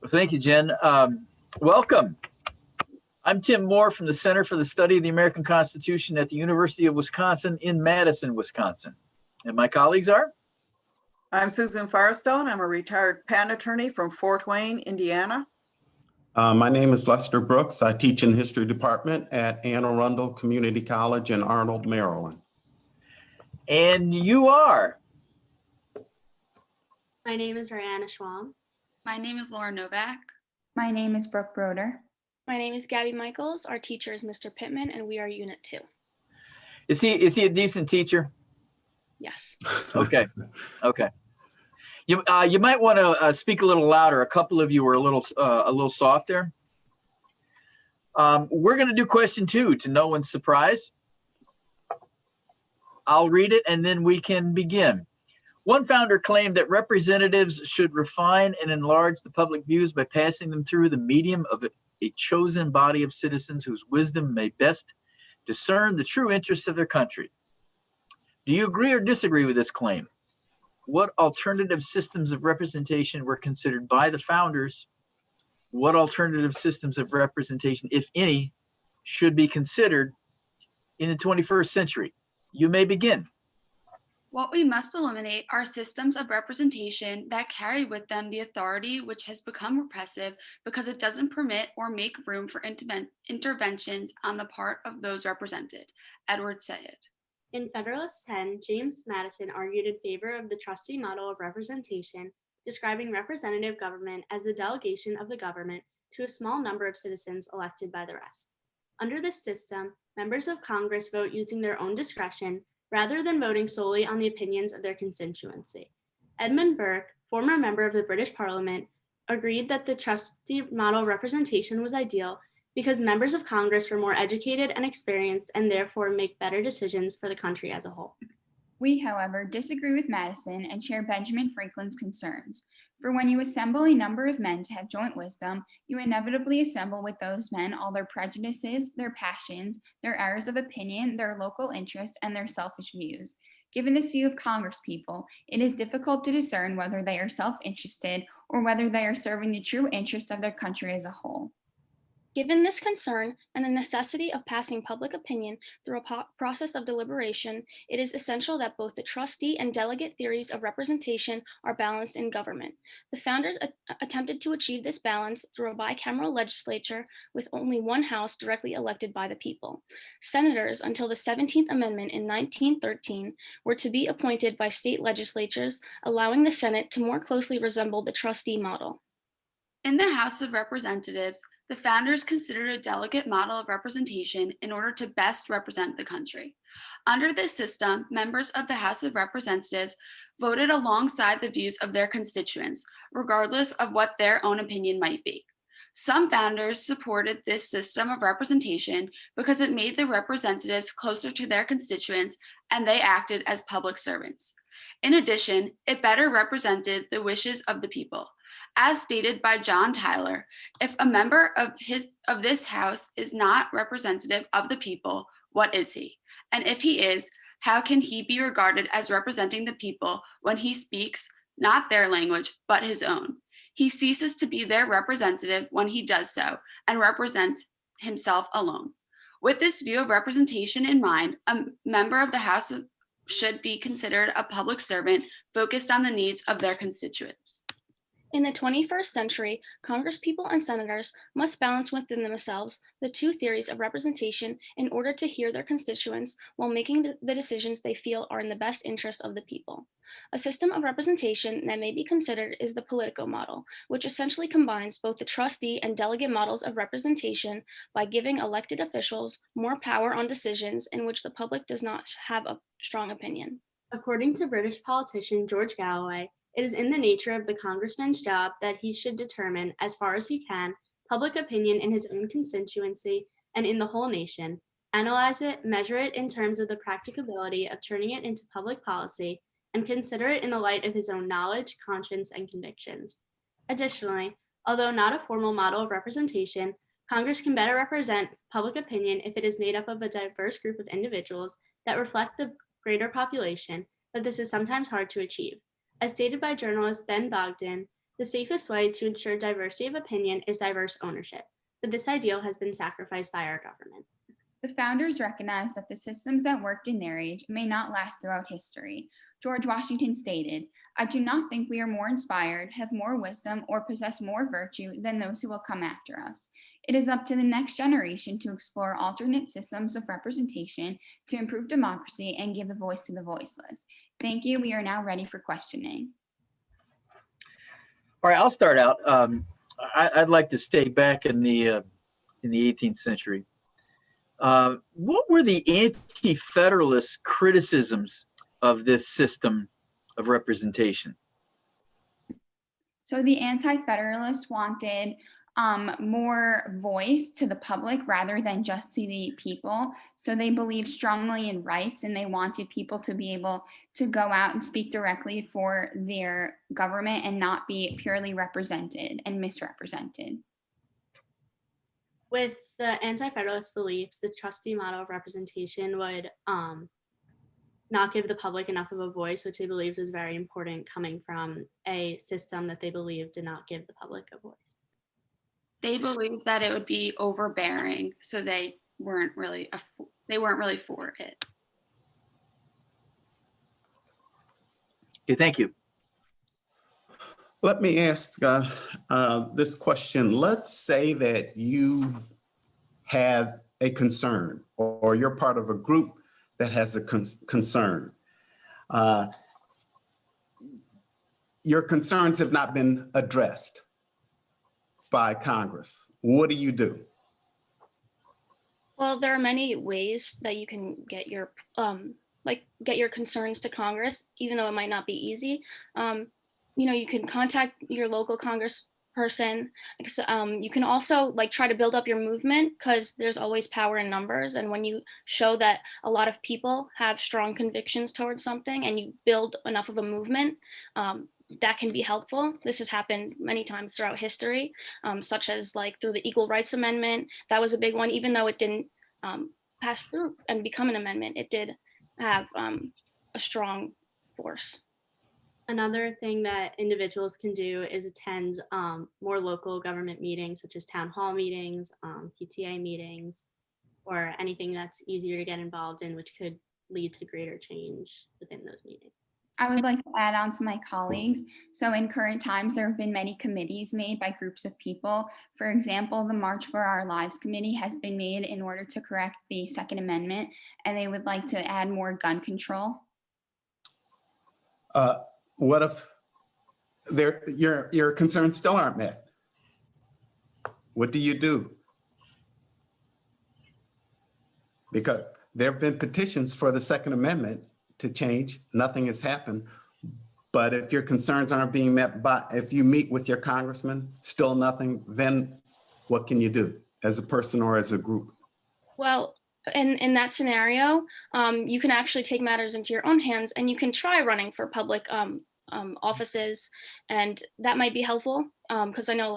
Well, thank you, Jen. Welcome. I'm Tim Moore from the Center for the Study of the American Constitution at the University of Wisconsin in Madison, Wisconsin. And my colleagues are? I'm Susan Firestone. I'm a retired patent attorney from Fort Wayne, Indiana. My name is Lester Brooks. I teach in the history department at Anne Arundel Community College in Arnold, Maryland. And you are? My name is Rihanna Schwam. My name is Laura Novak. My name is Brooke Broder. My name is Gabby Michaels. Our teacher is Mr. Pittman, and we are Unit 2. Is he a decent teacher? Yes. Okay. Okay. You might want to speak a little louder. A couple of you were a little soft there. We're going to do question 2 to no one's surprise. I'll read it and then we can begin. One founder claimed that representatives should refine and enlarge the public views by passing them through the medium of a chosen body of citizens whose wisdom may best discern the true interests of their country. Do you agree or disagree with this claim? What alternative systems of representation were considered by the founders? What alternative systems of representation, if any, should be considered in the 21st century? You may begin. What we must eliminate are systems of representation that carry with them the authority which has become repressive because it doesn't permit or make room for interventions on the part of those represented. Edward Said. In Federalist 10, James Madison argued in favor of the trustee model of representation, describing representative government as the delegation of the government to a small number of citizens elected by the rest. Under this system, members of Congress vote using their own discretion rather than voting solely on the opinions of their constituency. Edmund Burke, former member of the British Parliament, agreed that the trustee model representation was ideal because members of Congress were more educated and experienced and therefore make better decisions for the country as a whole. We, however, disagree with Madison and share Benjamin Franklin's concerns. For when you assemble a number of men to have joint wisdom, you inevitably assemble with those men all their prejudices, their passions, their errors of opinion, their local interests, and their selfish views. Given this view of Congress people, it is difficult to discern whether they are self-interested or whether they are serving the true interest of their country as a whole. Given this concern and the necessity of passing public opinion through a process of deliberation, it is essential that both the trustee and delegate theories of representation are balanced in government. The founders attempted to achieve this balance through a bicameral legislature with only one house directly elected by the people. Senators, until the 17th Amendment in 1913, were to be appointed by state legislatures, allowing the Senate to more closely resemble the trustee model. In the House of Representatives, the founders considered a delegate model of representation in order to best represent the country. Under this system, members of the House of Representatives voted alongside the views of their constituents, regardless of what their own opinion might be. Some founders supported this system of representation because it made the representatives closer to their constituents and they acted as public servants. In addition, it better represented the wishes of the people. As stated by John Tyler, if a member of this House is not representative of the people, what is he? And if he is, how can he be regarded as representing the people when he speaks not their language, but his own? He ceases to be their representative when he does so and represents himself alone. With this view of representation in mind, a member of the House should be considered a public servant focused on the needs of their constituents. In the 21st century, Congresspeople and senators must balance within themselves the two theories of representation in order to hear their constituents while making the decisions they feel are in the best interest of the people. A system of representation that may be considered is the Politico model, which essentially combines both the trustee and delegate models of representation by giving elected officials more power on decisions in which the public does not have a strong opinion. According to British politician George Galloway, it is in the nature of the congressman's job that he should determine, as far as he can, public opinion in his own constituency and in the whole nation, analyze it, measure it in terms of the practicability of turning it into public policy, and consider it in the light of his own knowledge, conscience, and convictions. Additionally, although not a formal model of representation, Congress can better represent public opinion if it is made up of a diverse group of individuals that reflect the greater population, but this is sometimes hard to achieve. As stated by journalist Ben Bogdan, The safest way to ensure diversity of opinion is diverse ownership, but this ideal has been sacrificed by our government. The founders recognized that the systems that worked in their age may not last throughout history. George Washington stated, "I do not think we are more inspired, have more wisdom, or possess more virtue than those who will come after us. It is up to the next generation to explore alternate systems of representation to improve democracy and give a voice to the voiceless." Thank you. We are now ready for questioning. All right, I'll start out. I'd like to stay back in the 18th century. What were the anti-federalist criticisms of this system of representation? So the Anti-Federalists wanted more voice to the public rather than just to the people. So they believed strongly in rights, and they wanted people to be able to go out and speak directly for their government and not be purely represented and misrepresented. With the anti-federalist beliefs, the trustee model of representation would not give the public enough of a voice, which they believed was very important coming from a system that they believed did not give the public a voice. They believed that it would be overbearing, so they weren't really for it. Okay, thank you. Let me ask this question. Let's say that you have a concern, or you're part of a group that has a concern. Your concerns have not been addressed by Congress. What do you do? Well, there are many ways that you can get your concerns to Congress, even though it might not be easy. You can contact your local congressperson. You can also try to build up your movement, because there's always power in numbers. And when you show that a lot of people have strong convictions towards something and you build enough of a movement, that can be helpful. This has happened many times throughout history, such as through the Equal Rights Amendment. That was a big one. Even though it didn't pass through and become an amendment, it did have a strong force. Another thing that individuals can do is attend more local government meetings, such as town hall meetings, PTA meetings, or anything that's easier to get involved in, which could lead to greater change within those meetings. I would like to add on to my colleagues. So in current times, there have been many committees made by groups of people. For example, the March for Our Lives committee has been made in order to correct the Second Amendment, and they would like to add more gun control. What if your concerns still aren't met? What do you do? Because there have been petitions for the Second Amendment to change. Nothing has happened. But if your concerns aren't being met if you meet with your congressman, still nothing, then what can you do as a person or as a group? Well, in that scenario, you can actually take matters into your own hands, and you can try running for public offices, and that might be helpful, because I know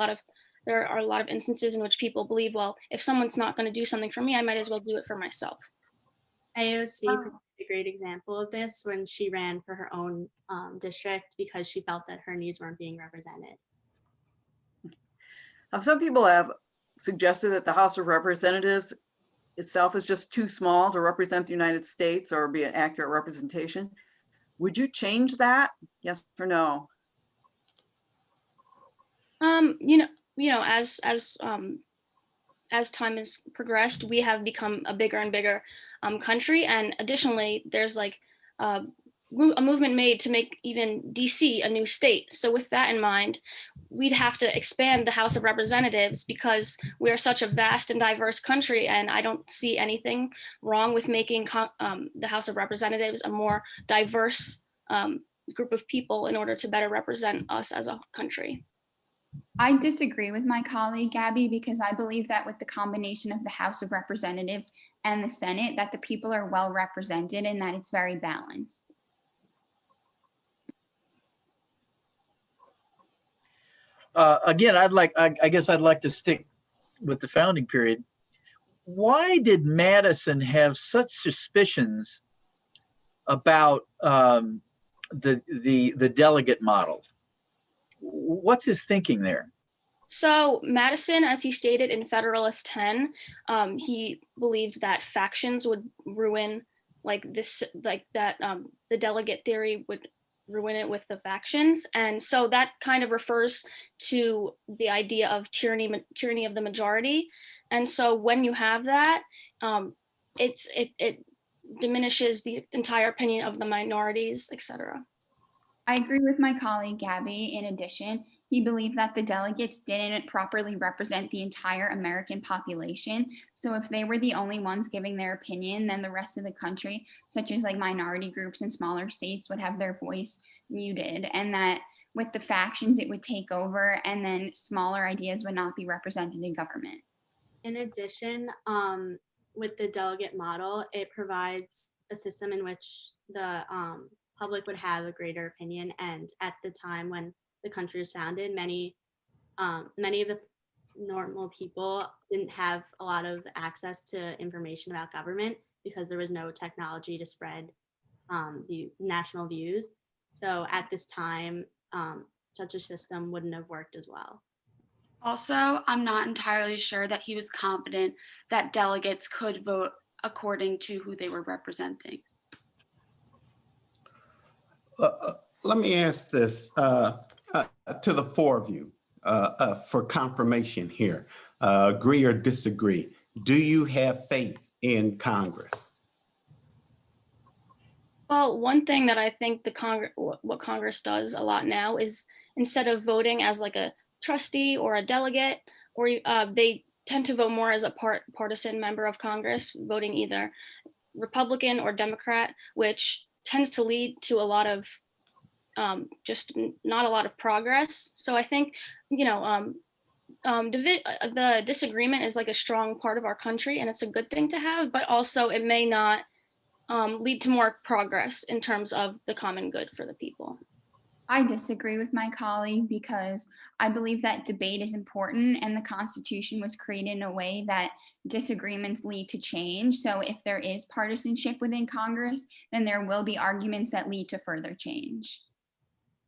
there are a lot of instances in which people believe, well, if someone's not going to do something for me, I might as well do it for myself. AOC provided a great example of this when she ran for her own district, because she felt that her needs weren't being represented. Some people have suggested that the House of Representatives itself is just too small to represent the United States or be an accurate representation. Would you change that? Yes or no? As time has progressed, we have become a bigger and bigger country, and additionally, there's a movement made to make even DC a new state. So with that in mind, we'd have to expand the House of Representatives, because we are such a vast and diverse country, and I don't see anything wrong with making the House of Representatives a more diverse group of people in order to better represent us as a country. I disagree with my colleague, Gabby, because I believe that with the combination of the House of Representatives and the Senate, that the people are well represented and that it's very balanced. Again, I guess I'd like to stick with the founding period. Why did Madison have such suspicions about the delegate model? What's his thinking there? So Madison, as he stated in Federalist 10, he believed that factions would ruin the delegate theory would ruin it with the factions. And so that kind of refers to the idea of tyranny of the majority. And so when you have that, it diminishes the entire opinion of the minorities, etc. I agree with my colleague Gabby. In addition, he believed that the delegates didn't properly represent the entire American population. So if they were the only ones giving their opinion, then the rest of the country, such as like minority groups in smaller states, would have their voice muted. And that with the factions, it would take over, and then smaller ideas would not be represented in government. In addition, with the delegate model, it provides a system in which the public would have a greater opinion. And at the time when the country was founded, many of the normal people didn't have a lot of access to information about government because there was no technology to spread the national views. So at this time, such a system wouldn't have worked as well. Also, I'm not entirely sure that he was confident that delegates could vote according to who they were representing. Let me ask this to the four of you for confirmation here. Agree or disagree? Do you have faith in Congress? Well, one thing that I think what Congress does a lot now is instead of voting as like a trustee or a delegate, or they tend to vote more as a partisan member of Congress, voting either Republican or Democrat, which tends to lead to a lot of just not a lot of progress. So I think, the disagreement is like a strong part of our country, and it's a good thing to have, but also it may not lead to more progress in terms of the common good for the people. I disagree with my colleague because I believe that debate is important, and the Constitution was created in a way that disagreements lead to change. So if there is partisanship within Congress, then there will be arguments that lead to further change.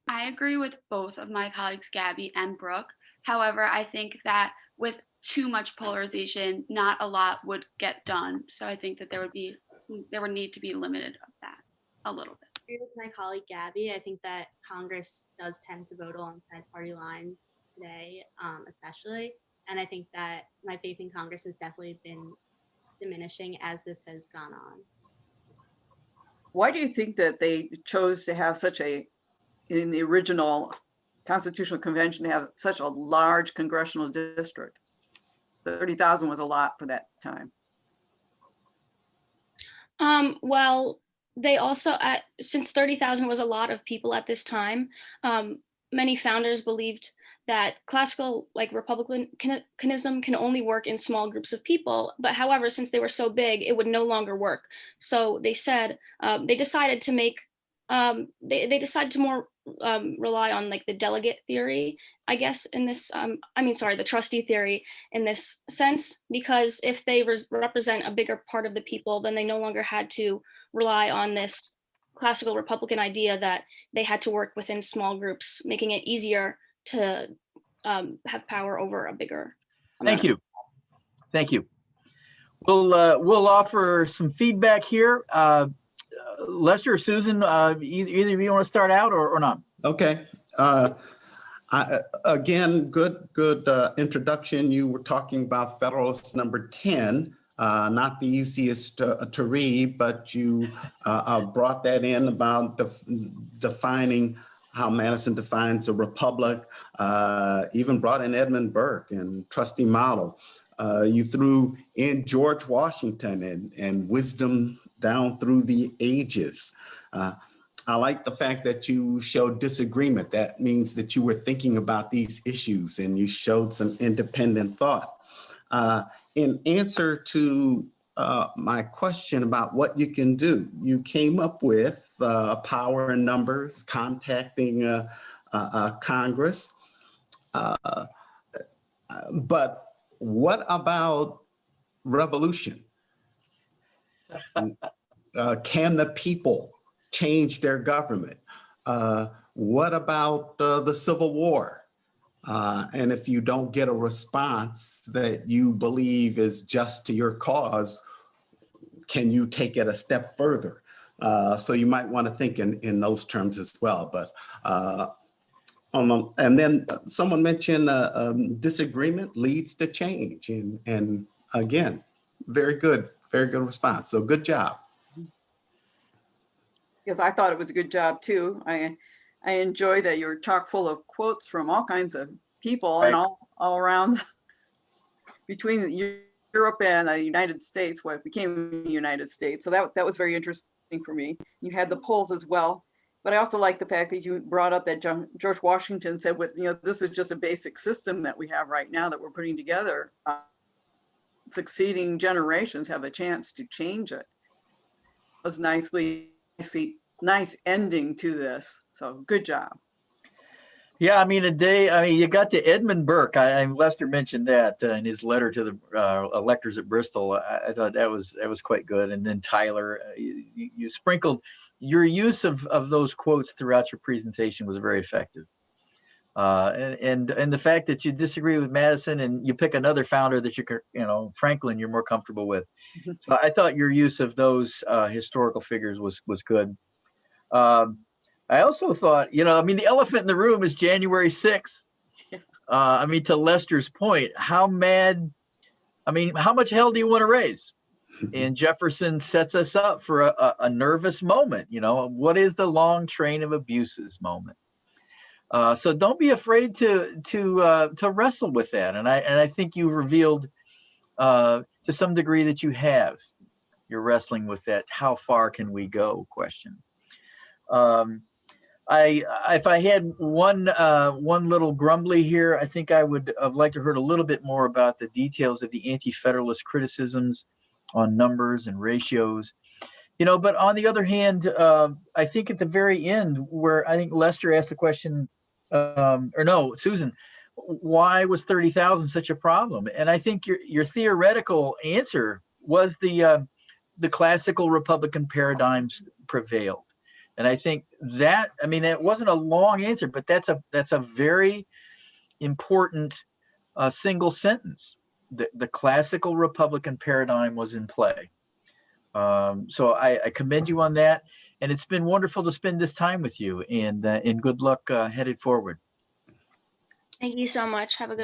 I agree with both of my colleagues, Gabby and Brooke. However, I think that with too much polarization, not a lot would get done. So I think that there would need to be limited of that a little bit. I agree with my colleague Gabby. I think that Congress does tend to vote alongside party lines today, especially. And I think that my faith in Congress has definitely been diminishing as this has gone on. Why do you think that they chose to have in the original Constitutional Convention, to have such a large congressional district? 30,000 was a lot for that time. Well, they also, since 30,000 was a lot of people at this time, many founders believed that classical republicanism can only work in small groups of people. But however, since they were so big, it would no longer work. So they said, they decided to make, they decided to more rely on like the delegate theory, I guess, in this, the trustee theory in this sense, because if they represent a bigger part of the people, then they no longer had to rely on this classical Republican idea that they had to work within small groups, making it easier to have power over a bigger amount. Thank you. Thank you. We'll offer some feedback here. Lester or Susan, either of you want to start out or not? Okay. Again, good introduction. You were talking about Federalist number 10, not the easiest to read, but you brought that in about defining how Madison defines a republic, even brought in Edmund Burke and trustee model. You threw in George Washington and wisdom down through the ages. I like the fact that you showed disagreement. That means that you were thinking about these issues and you showed some independent thought. In answer to my question about what you can do, you came up with power in numbers, contacting Congress. But what about revolution? Can the people change their government? What about the Civil War? And if you don't get a response that you believe is just to your cause, can you take it a step further? So you might want to think in those terms as well. But and then someone mentioned disagreement leads to change. And again, very good response. So good job. Because I thought it was a good job too. I enjoy that you're chock full of quotes from all kinds of people and Right. all around between Europe and the United States, what became the United States. So that was very interesting for me. You had the polls as well. But I also like the fact that you brought up that George Washington said, this is just a basic system that we have right now that we're putting together. Succeeding generations have a chance to change it. It was nice ending to this. So good job. Yeah, I mean, you got to Edmund Burke. Lester mentioned that in his letter to the electors at Bristol. I thought that was quite good. And then Tyler, you sprinkled your use of those quotes throughout your presentation was very effective. And the fact that you disagree with Madison and you pick another founder that Franklin, you're more comfortable with. So I thought your use of those historical figures was good. I also thought, the elephant in the room is January 6th. To Lester's point, how much hell do you want to raise? And Jefferson sets us up for a nervous moment. What is the long train of abuses moment? So don't be afraid to wrestle with that. And I think you revealed to some degree that you're wrestling with that. How far can we go question? If I had one little grumbly here, I think I would have liked to heard a little bit more about the details of the anti-federalist criticisms on numbers and ratios. But on the other hand, I think at the very end, where I think Lester asked the question, Susan, why was 30,000 such a problem? And I think your theoretical answer was the classical Republican paradigms prevailed. And I think that, it wasn't a long answer, but that's a very important single sentence. The classical Republican paradigm was in play. So I commend you on that. And it's been wonderful to spend this time with you, and good luck headed forward. Thank you so much. Have a good one.